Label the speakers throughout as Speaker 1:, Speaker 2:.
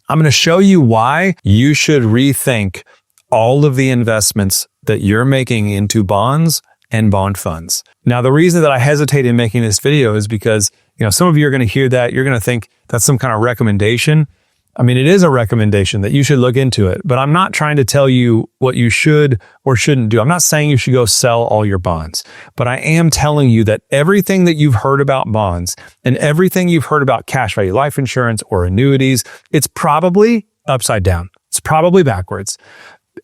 Speaker 1: I'm going to show you why you should rethink all of the investments that you're making into bonds and bond funds. Now, the reason that I hesitate in making this video is because, some of you are going to hear that. You're going to think that's some kind of recommendation. I mean, it is a recommendation that you should look into it, but I'm not trying to tell you what you should or shouldn't do. I'm not saying you should go sell all your bonds, but I am telling you that everything that you've heard about bonds and everything you've heard about cash value life insurance or annuities, it's probably upside down. It's probably backwards.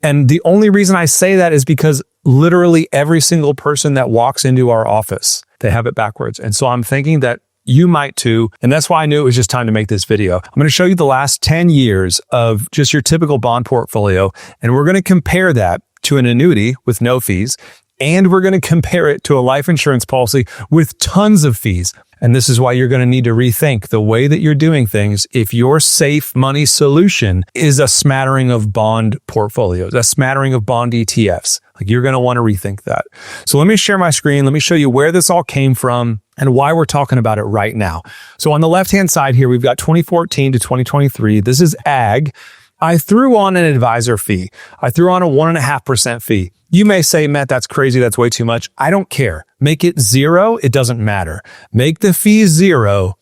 Speaker 1: And the only reason I say that is because literally every single person that walks into our office, they have it backwards. And so I'm thinking that you might too. And that's why I knew it was just time to make this video. I'm going to show you the last 10 years of just your typical bond portfolio. And we're going to compare that to an annuity with no fees. And we're going to compare it to a life insurance policy with tons of fees. And this is why you're going to need to rethink the way that you're doing things if your safe money solution is a smattering of bond portfolios, a smattering of bond ETFs. Like, you're going to want to rethink that. So let me share my screen. Let me show you where this all came from and why we're talking about it right now. So on the left-hand side here, we've got 2014 to 2023. This is ag. I threw on an advisor fee. I threw on a 1.5% fee. You may say, Matt, that's crazy. That's way too much. I don't care. Make it zero. It doesn't matter. Make the fee zero.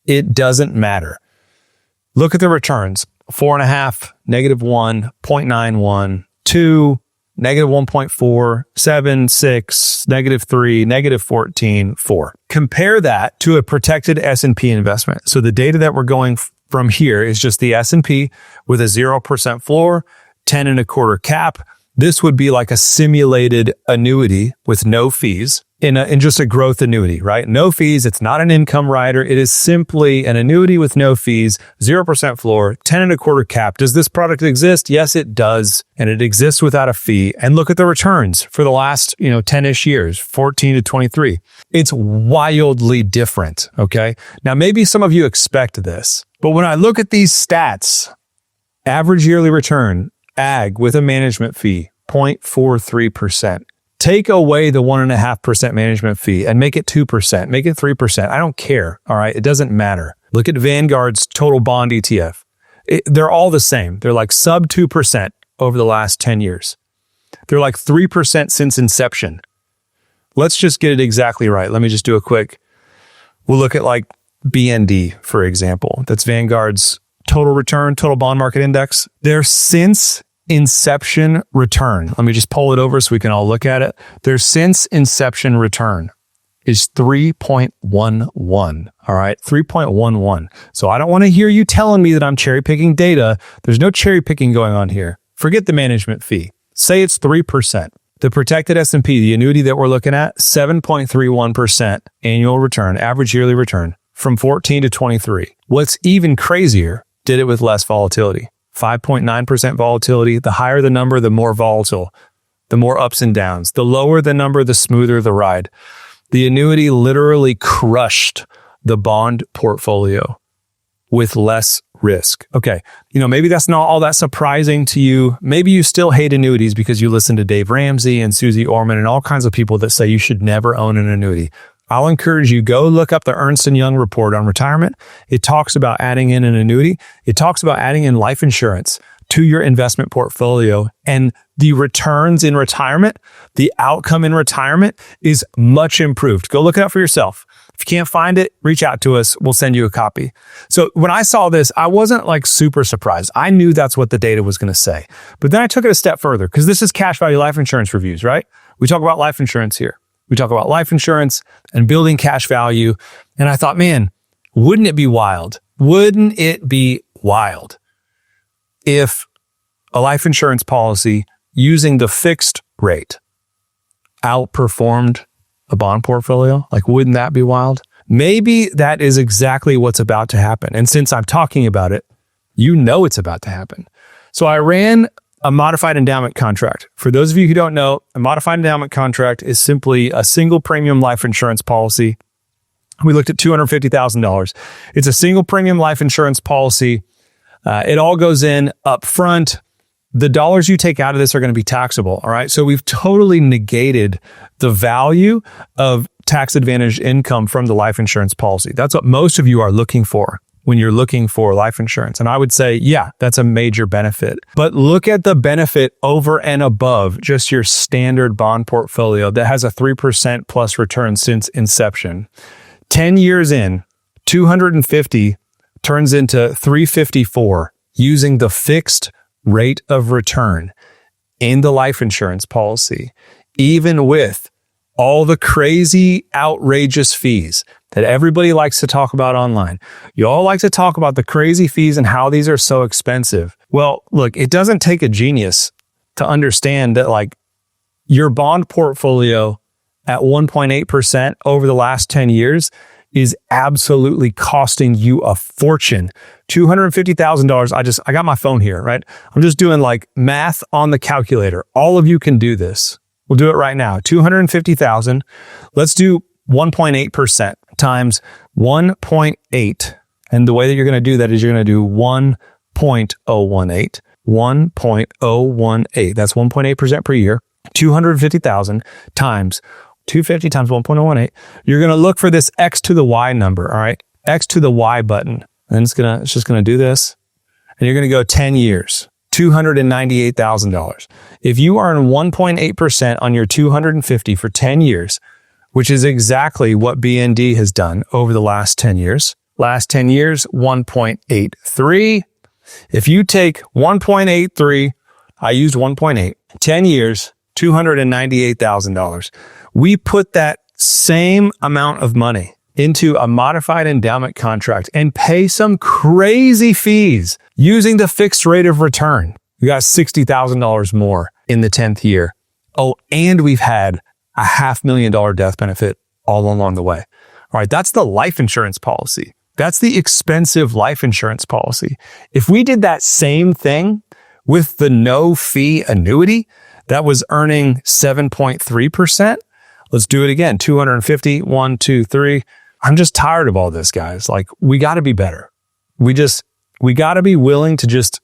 Speaker 1: It doesn't matter. Look at the returns. 4.5, -1, 0.91, 2, -1.4, 7, 6, -3, -14, 4. Compare that to a protected S&P investment. So the data that we're going from here is just the S&P with a 0% floor, 10.25 cap. This would be like a simulated annuity with no fees in just a growth annuity, right? No fees. It's not an income rider. It is simply an annuity with no fees, 0% floor, 10.25 cap. Does this product exist? Yes, it does. And it exists without a fee. And look at the returns for the last, 10-ish years, 14 to 23. It's wildly different. Okay. Now, maybe some of you expect this, but when I look at these stats, average yearly return, ag with a management fee, 0.43%. Take away the 1.5% management fee and make it 2%, make it 3%. I don't care. All right. It doesn't matter. Look at Vanguard's total bond ETF. They're all the same. They're like sub 2% over the last 10 years. They're like 3% since inception. Let's just get it exactly right. Let me just do a quick. We'll look at like BND, for example. That's Vanguard's total return, total bond market index. Their since inception return. Let me just pull it over so we can all look at it. Their since inception return is 3.11. All right, 3.11. So I don't want to hear you telling me that I'm cherry picking data. There's no cherry picking going on here. Forget the management fee. Say it's 3%. The protected S&P, the annuity that we're looking at, 7.31% annual return, average yearly return from 14 to 23. What's even crazier, did it with less volatility. 5.9% volatility. The higher the number, the more volatile, the more ups and downs. The lower the number, the smoother the ride. The annuity literally crushed the bond portfolio with less risk. Okay, maybe that's not all that surprising to you. Maybe you still hate annuities because you listen to Dave Ramsey and Susie Orman and all kinds of people that say you should never own an annuity. I'll encourage you, go look up the Ernst & Young report on retirement. It talks about adding in an annuity. It talks about adding in life insurance to your investment portfolio. And the returns in retirement, the outcome in retirement is much improved. Go look it up for yourself. If you can't find it, reach out to us. We'll send you a copy. So when I saw this, I wasn't like super surprised. I knew that's what the data was going to say. But then I took it a step further because this is cash value life insurance reviews, right? We talk about life insurance here. We talk about life insurance and building cash value. And I thought, man, wouldn't it be wild? Wouldn't it be wild if a life insurance policy using the fixed rate outperformed a bond portfolio? Like, wouldn't that be wild? Maybe that is exactly what's about to happen. And since I'm talking about it, it's about to happen. So I ran a modified endowment contract. For those of you who don't know, a modified endowment contract is simply a single premium life insurance policy. We looked at $250,000. It's a single premium life insurance policy. It all goes in up front. The dollars you take out of this are going to be taxable. All right. So we've totally negated the value of tax advantaged income from the life insurance policy. That's what most of you are looking for. when you're looking for life insurance. And I would say, yeah, that's a major benefit. But look at the benefit over and above just your standard bond portfolio that has a 3% plus return since inception. 10 years in, 250 turns into 354 using the fixed rate of return in the life insurance policy, even with all the crazy, outrageous fees that everybody likes to talk about online. You all like to talk about the crazy fees and how these are so expensive. Well, look, it doesn't take a genius to understand that like your bond portfolio at 1.8% over the last 10 years is absolutely costing you a fortune. $250,000. I got my phone here, right? I'm just doing like math on the calculator. All of you can do this. We'll do it right now. 250,000. Let's do 1.8% times 1.8. And the way that you're going to do that is you're going to do 1.018. 1.018. That's 1.8% per year. 250,000 times 250 times 1.018. You're going to look for this X to the Y number. All right. X to the Y button. And it's just going to do this. And you're going to go 10 years. $298,000. If you earn 1.8% on your 250 for 10 years, which is exactly what BND has done over the last 10 years. Last 10 years, 1.83. If you take 1.83, I used 1.8, 10 years, $298,000. We put that same amount of money into a modified endowment contract and pay some crazy fees using the fixed rate of return. We got $60,000 more in the 10th year. Oh, and we've had a $500,000 death benefit all along the way. All right, that's the life insurance policy. That's the expensive life insurance policy. If we did that same thing with the no fee annuity that was earning 7.3%, let's do it again. 250, 1, 2, 3. I'm just tired of all this, guys. Like, we got to be better. We got to be willing to just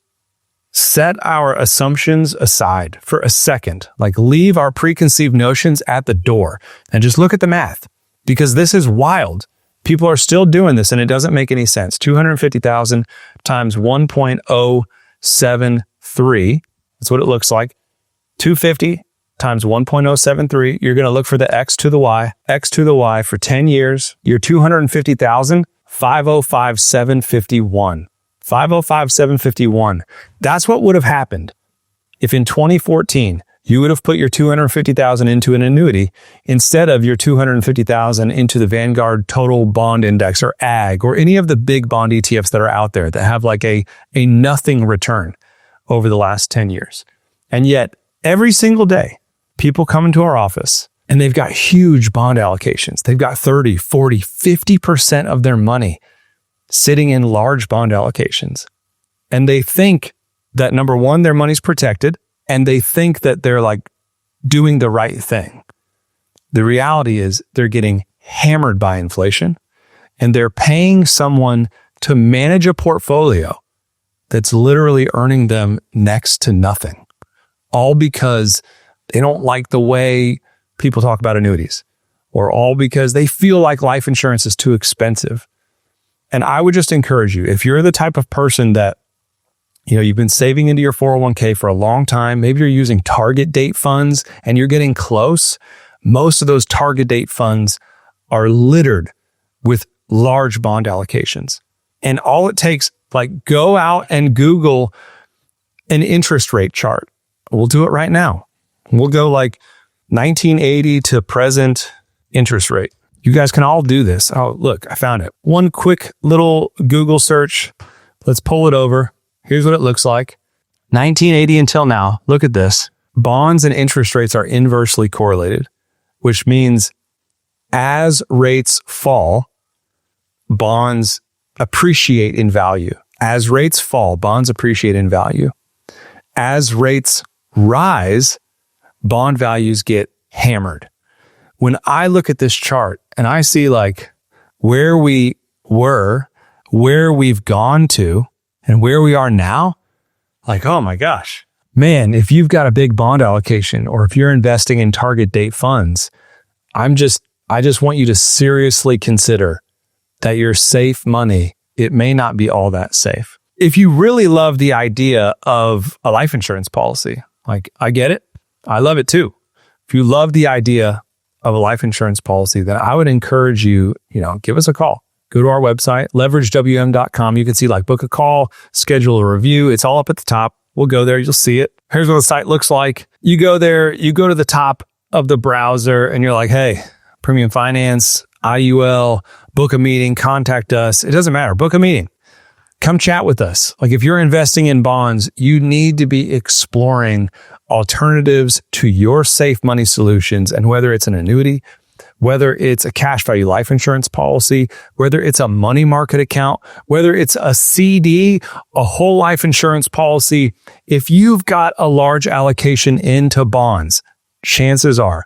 Speaker 1: set our assumptions aside for a second, like leave our preconceived notions at the door and just look at the math, because this is wild. People are still doing this and it doesn't make any sense. 250,000 times 1.073. That's what it looks like. 250 times 1.073. You're going to look for the X to the Y for 10 years. You're 250,000, 505,751. 505,751. That's what would have happened if in 2014 you would have put your 250,000 into an annuity instead of your 250,000 into the Vanguard Total Bond Index or AG or any of the big bond ETFs that are out there that have like a nothing return over the last 10 years. And yet every single day, people come into our office and they've got huge bond allocations. They've got 30, 40, 50% of their money sitting in large bond allocations. And they think that, number one, their money's protected, and they think that they're like doing the right thing. The reality is they're getting hammered by inflation, and they're paying someone to manage a portfolio that's literally earning them next to nothing, all because they don't like the way people talk about annuities, or all because they feel like life insurance is too expensive. And I would just encourage you, if you're the type of person that, you've been saving into your 401k for a long time, maybe you're using target date funds and you're getting close. Most of those target date funds are littered with large bond allocations. And all it takes, like, go out and Google an interest rate chart. We'll do it right now. We'll go like 1980 to present interest rate. You guys can all do this. Oh, look, I found it. One quick little Google search. Let's pull it over. Here's what it looks like. 1980 until now. Look at this. Bonds and interest rates are inversely correlated, which means as rates fall, bonds appreciate in value. As rates fall, bonds appreciate in value. As rates rise, bond values get hammered. When I look at this chart and I see like where we were, where we've gone to, and where we are now, like, oh my gosh, man, if you've got a big bond allocation or if you're investing in target date funds, I just want you to seriously consider that your safe money it may not be all that safe. If you really love the idea of a life insurance policy, like I get it, I love it too. If you love the idea of a life insurance policy, then I would encourage you, give us a call. Go to our website, leveragewm.com. You can see book a call, schedule a review. It's all up at the top. We'll go there. You'll see it. Here's what the site looks like. You go there, you go to the top of the browser and you're like, hey, premium finance, IUL, book a meeting, contact us. It doesn't matter. Book a meeting. Come chat with us. If you're investing in bonds, you need to be exploring alternatives to your safe money solutions. And whether it's an annuity, whether it's a cash value life insurance policy, whether it's a money market account, whether it's a CD, a whole life insurance policy, if you've got a large allocation into bonds, chances are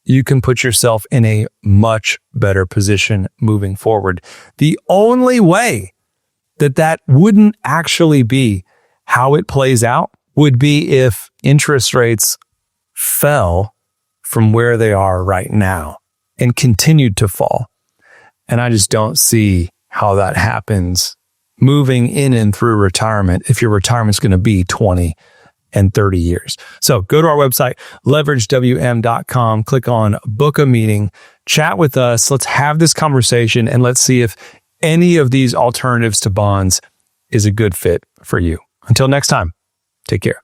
Speaker 1: you can put yourself in a much better position moving forward. The only way that wouldn't actually be how it plays out would be if interest rates fell from where they are right now and continued to fall. And I just don't see how that happens moving in and through retirement if your retirement's going to be 20 and 30 years. So go to our website, leveragewm.com, click on book a meeting, chat with us. Let's have this conversation and let's see if any of these alternatives to bonds is a good fit for you. Until next time, take care.